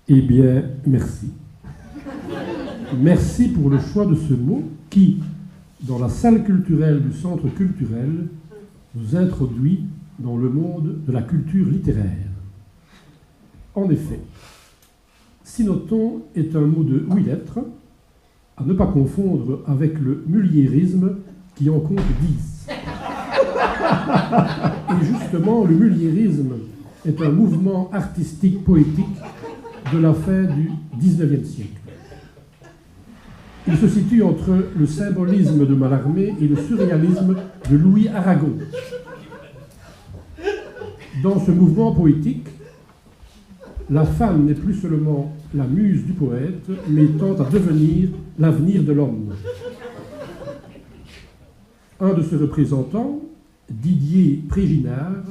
Eh bien, merci. Merci pour le choix de ce mot qui, dans la salle culturelle du Centre culturel, nous introduit dans le monde de la culture littéraire. En effet, Sinoton est un mot de 8 lettres, à ne pas confondre avec le mulliérisme qui en compte 10. Et justement, le mulliérisme est un mouvement artistique poétique de la fin du XIXe siècle. Il se situe entre le symbolisme de Mallarmé et le surréalisme de Louis Aragon. Dans ce mouvement poétique, la femme n'est plus seulement la muse du poète, mais tend à devenir l'avenir de l'homme. Un de ses représentants, Didier Préginard,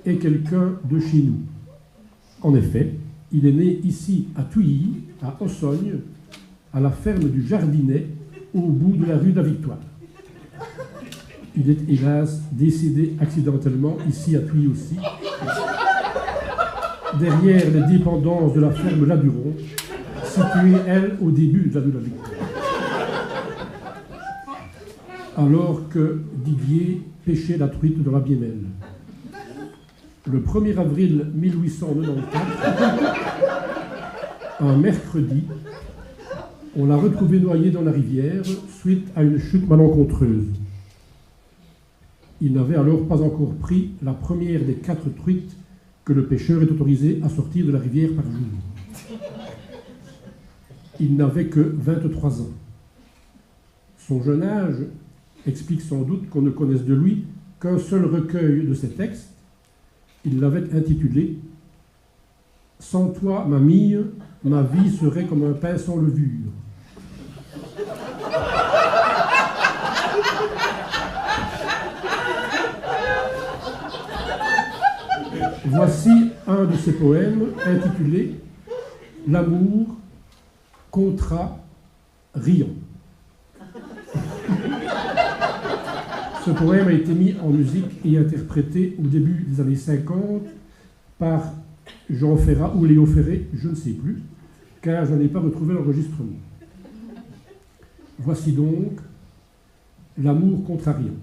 est quelqu'un de chez nous. En effet, il est né ici à Touilly, à Ossogne, à la ferme du Jardinet, au bout de la rue de la Victoire. Il est hélas décédé accidentellement ici à Touilly aussi, derrière les dépendances de la ferme Laduron, située, elle, au début de la rue de la Victoire. Alors que Didier pêchait la truite dans la Biennale. Le 1er avril 1894, un mercredi, on l'a retrouvé noyé dans la rivière suite à une chute malencontreuse. Il n'avait alors pas encore pris la première des 4 truites que le pêcheur est autorisé à sortir de la rivière par jour. Il n'avait que 23 ans. Son jeune âge explique sans doute qu'on ne connaisse de lui qu'un seul recueil de ses textes. Il l'avait intitulé « Sans toi, ma mie, ma vie serait comme un pain sans levure ». Voici un de ses poèmes intitulé « L'amour, contrat, riant ». Ce poème a été mis en musique et interprété au début des années 50 par Jean Ferrat ou Léo Ferré, je ne sais plus, car je n'ai pas retrouvé l'enregistrement. Voici donc l'amour contrariant.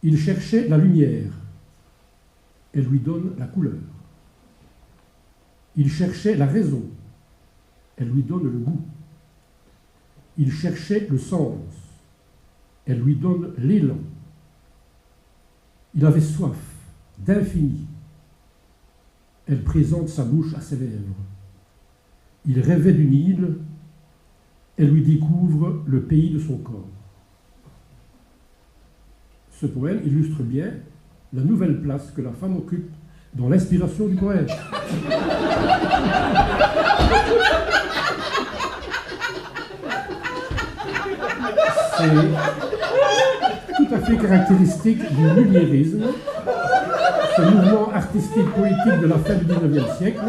Il cherchait la lumière, elle lui donne la couleur. Il cherchait la raison, elle lui donne le goût. Il cherchait le sens, elle lui donne l'élan. Il avait soif d'infini. Elle présente sa bouche à ses lèvres. Il rêvait d'une île. Elle lui découvre le pays de son corps. Ce poème illustre bien la nouvelle place que la femme occupe dans l'inspiration du poète. C'est tout à fait caractéristique du mulliérisme, ce mouvement artistique poétique de la fin du XIXe siècle,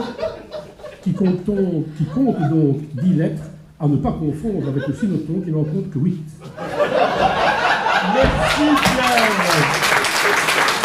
qui compte donc 10 lettres, à ne pas confondre avec le Sinoton qui n'en compte que 8. Merci Pierre.